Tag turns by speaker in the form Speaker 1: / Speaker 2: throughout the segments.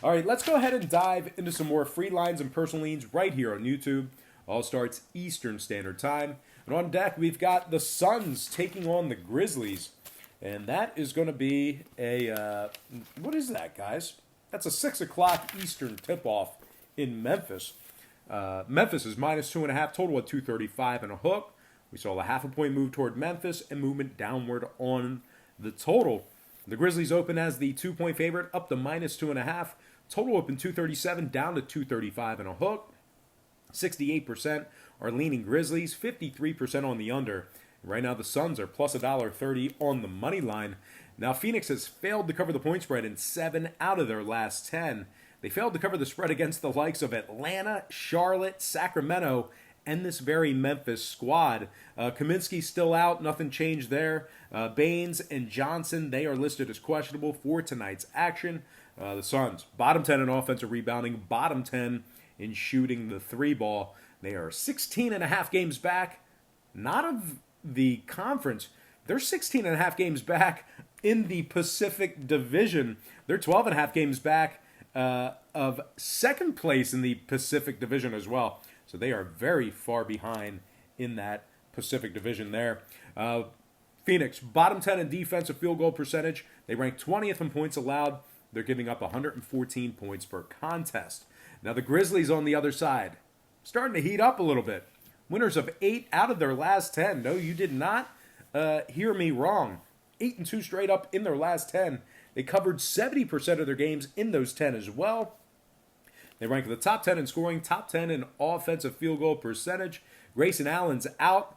Speaker 1: All right, let's go ahead and dive into some more free lines and personal leans right here on YouTube. All starts Eastern Standard Time. And on deck, we've got the Suns taking on the Grizzlies. And that is going to be what is that, guys? That's a 6 o'clock Eastern tip-off in Memphis. Memphis is minus 2.5, total at 235 and a hook. We saw a half a point move toward Memphis and movement downward on the total. The Grizzlies open as the 2-point favorite, up to minus 2.5. Total open 237, down to 235 and a hook. 68% are leaning Grizzlies, 53% on the under. Right now, the Suns are plus $1.30 on the money line. Now, Phoenix has failed to cover the point spread in 7 out of their last 10. They failed to cover the spread against the likes of Atlanta, Charlotte, Sacramento, and this very Memphis squad. Kaminsky's still out. Nothing changed there. Baines and Johnson, they are listed as questionable for tonight's action. The Suns, bottom 10 in offensive rebounding, bottom 10 in shooting the three ball. They are 16 and a half games back, not of the conference. They're 16 and a half games back in the Pacific Division. They're 12 and a half games back of second place in the Pacific Division as well. So they are very far behind in that Pacific Division there. Phoenix, bottom 10 in defensive field goal percentage. They rank 20th in points allowed. They're giving up 114 points per contest. Now the Grizzlies on the other side, starting to heat up a little bit. Winners of 8 out of their last 10. No, you did not hear me wrong. 8-2 straight up in their last 10. They covered 70% of their games in those 10 as well. They rank in the top 10 in scoring, top 10 in offensive field goal percentage. Grayson Allen's out.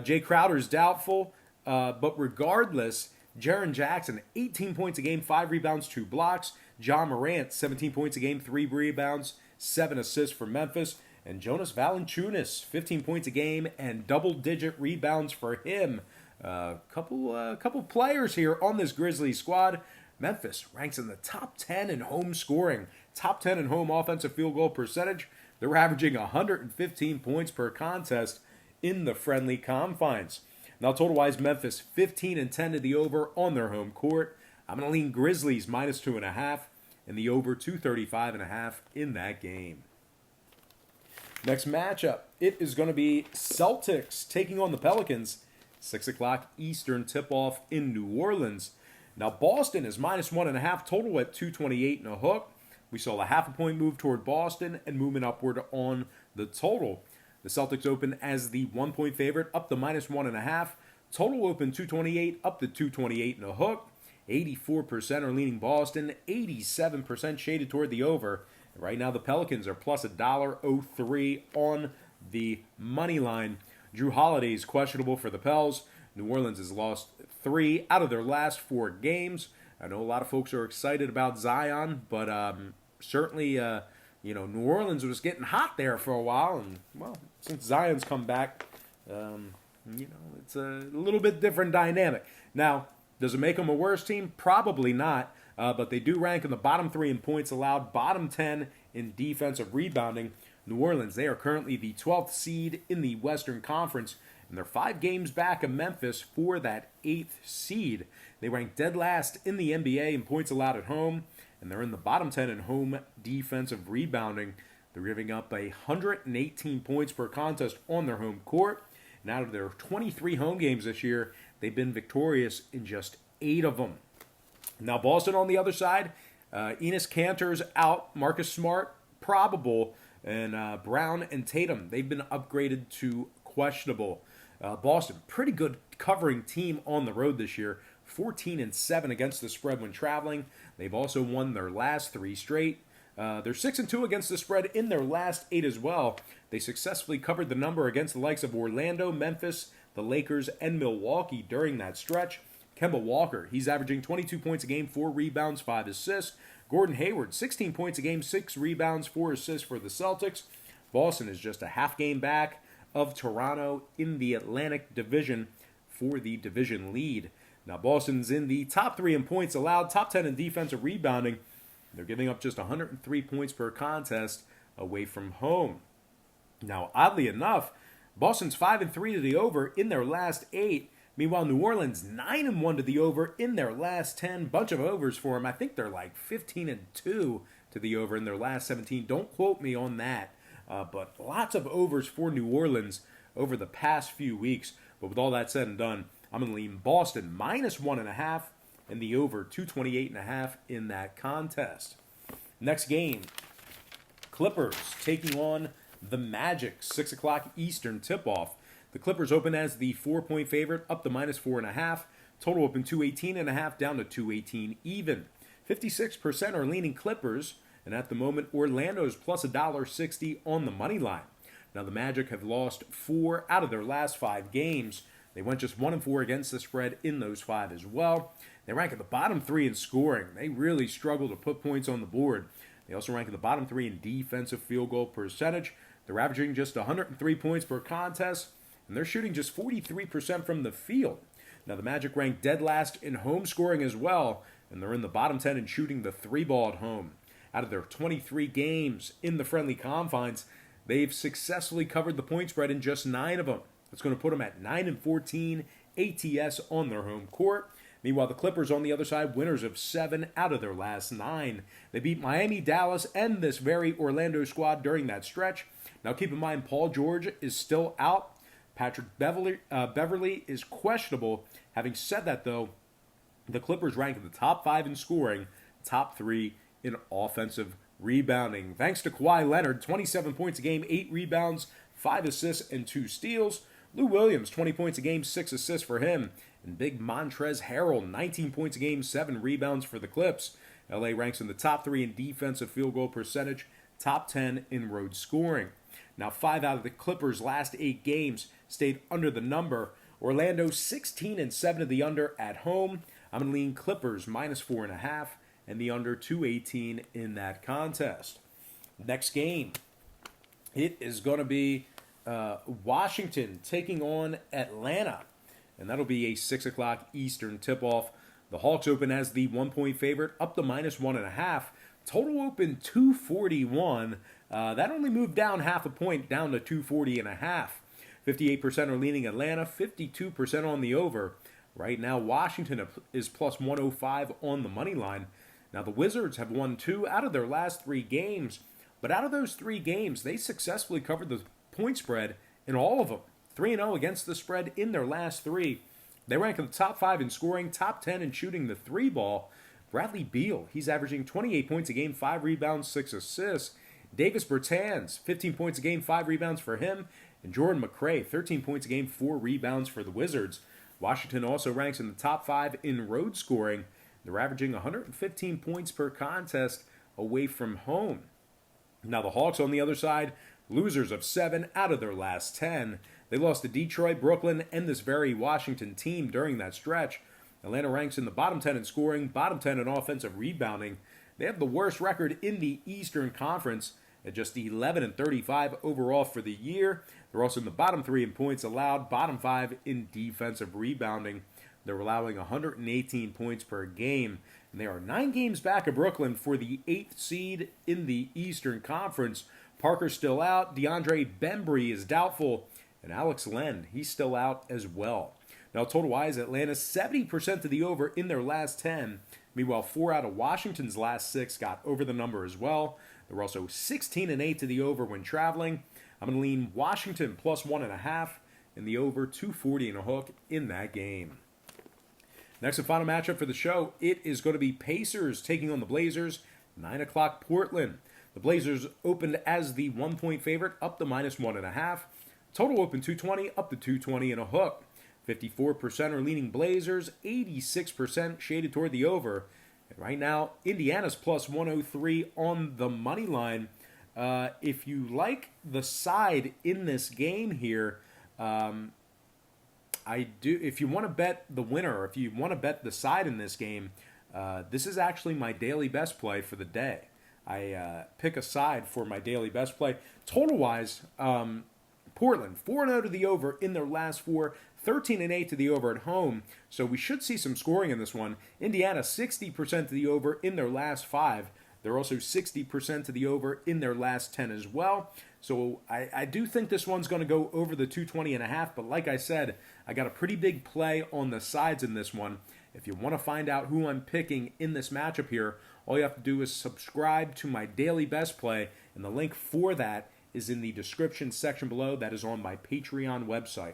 Speaker 1: Jay Crowder's doubtful. But regardless, Jaren Jackson, 18 points a game, 5 rebounds, 2 blocks. John Morant, 17 points a game, 3 rebounds, 7 assists for Memphis. And Jonas Valanciunas, 15 points a game and double-digit rebounds for him. Couple players here on this Grizzlies squad. Memphis ranks in the top 10 in home scoring, top 10 in home offensive field goal percentage. They're averaging 115 points per contest in the friendly confines. Now, total-wise, Memphis 15 and 10 to the over on their home court. I'm going to lean Grizzlies minus 2.5 and the over 235.5 in that game. Next matchup, it is going to be Celtics taking on the Pelicans. 6 o'clock Eastern tip-off in New Orleans. Now, Boston is minus 1.5, total at 228 and a hook. We saw a half a point move toward Boston and movement upward on the total. The Celtics open as the 1-point favorite, up to minus 1.5. Total open 228, up to 228 and a hook. 84% are leaning Boston, 87% shaded toward the over. And right now, the Pelicans are plus $1.03 on the money line. Drew Holiday is questionable for the Pels. New Orleans has lost 3 out of their last 4 games. I know a lot of folks are excited about Zion, but certainly, New Orleans was getting hot there for a while. And, well, since Zion's come back, it's a little bit different dynamic. Now, does it make them a worse team? Probably not. But they do rank in the bottom 3 in points allowed, bottom 10 in defensive rebounding. New Orleans, they are currently the 12th seed in the Western Conference, and they're 5 games back of Memphis for that 8th seed. They rank dead last in the NBA in points allowed at home, and they're in the bottom 10 in home defensive rebounding. They're giving up 118 points per contest on their home court. And out of their 23 home games this year, they've been victorious in just 8 of them. Now, Boston on the other side, Enes Kanter's out, Marcus Smart probable, and Brown and Tatum, they've been upgraded to questionable. Boston, pretty good covering team on the road this year, 14 and 7 against the spread when traveling. They've also won their last 3 straight. They're 6 and 2 against the spread in their last 8 as well. They successfully covered the number against the likes of Orlando, Memphis, the Lakers, and Milwaukee during that stretch. Kemba Walker, he's averaging 22 points a game, 4 rebounds, 5 assists. Gordon Hayward, 16 points a game, 6 rebounds, 4 assists for the Celtics. Boston is just a half game back of Toronto in the Atlantic Division for the division lead. Now, Boston's in the top 3 in points allowed, top 10 in defensive rebounding. They're giving up just 103 points per contest away from home. Now, oddly enough, Boston's 5 and 3 to the over in their last 8. Meanwhile, New Orleans 9 and 1 to the over in their last 10. Bunch of overs for them. I think they're like 15 and 2 to to the over in their last 17. Don't quote me on that, but lots of overs for New Orleans over the past few weeks. But with all that said and done, I'm going to lean Boston -1.5 and the over 228.5 in that contest. Next game, Clippers taking on the Magic, 6 o'clock Eastern tip-off. The Clippers open as the 4-point favorite, up to -4.5. Total open 218.5 down to 218 even. 56% are leaning Clippers, and at the moment, Orlando's plus $1.60 on the money line. Now, the Magic have lost 4 out of their last 5 games. They went just 1-4 against the spread in those 5 as well. They rank at the bottom 3 in scoring. They really struggle to put points on the board. They also rank at the bottom 3 in defensive field goal percentage. They're averaging just 103 points per contest, and they're shooting just 43% from the field. Now, the Magic rank dead last in home scoring as well, and they're in the bottom 10 in shooting the 3 ball at home. Out of their 23 games in the friendly confines, they've successfully covered the point spread in just 9 of them. That's going to put them at 9-14 ATS on their home court. Meanwhile, the Clippers on the other side, winners of 7 out of their last 9. They beat Miami, Dallas, and this very Orlando squad during that stretch. Now, keep in mind, Paul George is still out. Patrick Beverly is questionable. Having said that, though, the Clippers rank in the top 5 in scoring, top 3 in offensive rebounding. Thanks to Kawhi Leonard, 27 points a game, 8 rebounds, 5 assists, and 2 steals. Lou Williams, 20 points a game, 6 assists for him. And big Montrezl Harrell, 19 points a game, 7 rebounds for the Clips. LA ranks in the top 3 in defensive field goal percentage, top 10 in road scoring. Now, 5 out of the Clippers' last 8 games stayed under the number. Orlando 16-7 of the under at home. I'm going to lean Clippers -4.5 and the under 218 in that contest. Next game, it is going to be Washington taking on Atlanta, and that'll be a 6 o'clock Eastern tip-off. The Hawks open as the 1-point favorite, up to -1.5. Total open 241. That only moved down half a point, down to 240.5. 58% are leaning Atlanta, 52% on the over. Right now, Washington is plus 105 on the money line. Now, the Wizards have won 2 out of their last 3 games, but out of those 3 games, they successfully covered the point spread in all of them. 3-0 against the spread in their last 3. They rank in the top 5 in scoring, top 10 in shooting the 3 ball. Bradley Beal, he's averaging 28 points a game, 5 rebounds, 6 assists. Davis Bertans, 15 points a game, 5 rebounds for him. And Jordan McRae, 13 points a game, 4 rebounds for the Wizards. Washington also ranks in the top 5 in road scoring. They're averaging 115 points per contest away from home. Now, the Hawks on the other side, losers of 7 out of their last 10. They lost to Detroit, Brooklyn, and this very Washington team during that stretch. Atlanta ranks in the bottom 10 in scoring, bottom 10 in offensive rebounding. They have the worst record in the Eastern Conference at just 11-35 overall for the year. They're also in the bottom 3 in points allowed, bottom 5 in defensive rebounding. They're allowing 118 points per game, and they are 9 games back of Brooklyn for the 8th seed in the Eastern Conference. Parker's still out. DeAndre Bembry is doubtful, and Alex Len, he's still out as well. Now, total-wise, Atlanta 70% to the over in their last 10. Meanwhile, 4 out of Washington's last 6 got over the number as well. They're also 16-8 to the over when traveling. I'm going to lean Washington plus 1.5 and the over 240 and a hook in that game. Next and final matchup for the show, it is going to be Pacers taking on the Blazers, 9 o'clock Portland. The Blazers opened as the 1-point favorite, up to -1.5. Total open 220, up to 220 and a hook. 54% are leaning Blazers, 86% shaded toward the over. And right now, Indiana's plus 103 on the money line. If you like the side in this game here, if you want to bet the winner, or if you want to bet the side in this game, this is actually my daily best play for the day. I pick a side for my daily best play. Total-wise, Portland, 4-0 to the over in their last 4, 13-8 to the over at home. So we should see some scoring in this one. Indiana, 60% to the over in their last 5. They're also 60% to the over in their last 10 as well. So I do think this one's going to go over the 220.5. But like I said, I got a pretty big play on the sides in this one. If you want to find out who I'm picking in this matchup here, all you have to do is subscribe to my daily best play, and the link for that is in the description section below. That is on my Patreon website.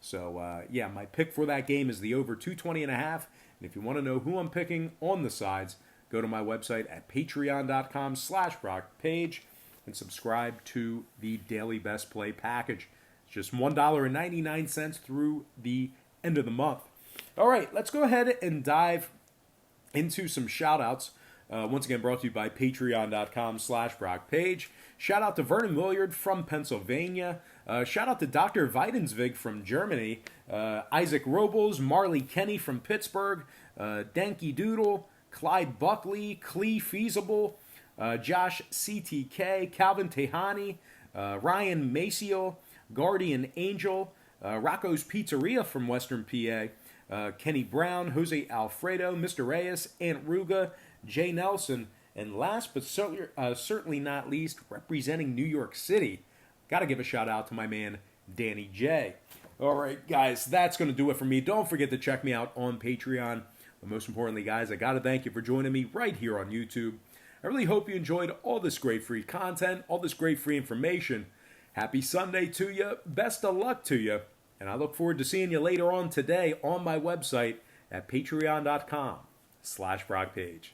Speaker 1: So, yeah, my pick for that game is the over 220.5. And if you want to know who I'm picking on the sides, go to my website at patreon.com/BrockPage and subscribe to the Daily Best Play package. It's just $1.99 through the end of the month. All right, let's go ahead and dive into some shoutouts. Once again, brought to you by patreon.com/BrockPage. Shout out to Vernon Williard from Pennsylvania. Shout out to Dr. Weidensvig from Germany. Isaac Robles, Marley Kenny from Pittsburgh. Danky Doodle, Clyde Buckley, Clee Feasible, Josh CTK, Calvin Tehani, Ryan Maciel, Guardian Angel, Rocco's Pizzeria from Western PA, Kenny Brown, Jose Alfredo, Mr. Reyes, Aunt Ruga, Jay Nelson, and last but certainly not least, representing New York City, got to give a shout out to my man Danny J. All right, guys, that's going to do it for me. Don't forget to check me out on Patreon. But most importantly, guys, I got to thank you for joining me right here on YouTube. I really hope you enjoyed all this great free content, all this great free information. Happy Sunday to you. Best of luck to you. And I look forward to seeing you later on today on my website at patreon.com/BrockPage.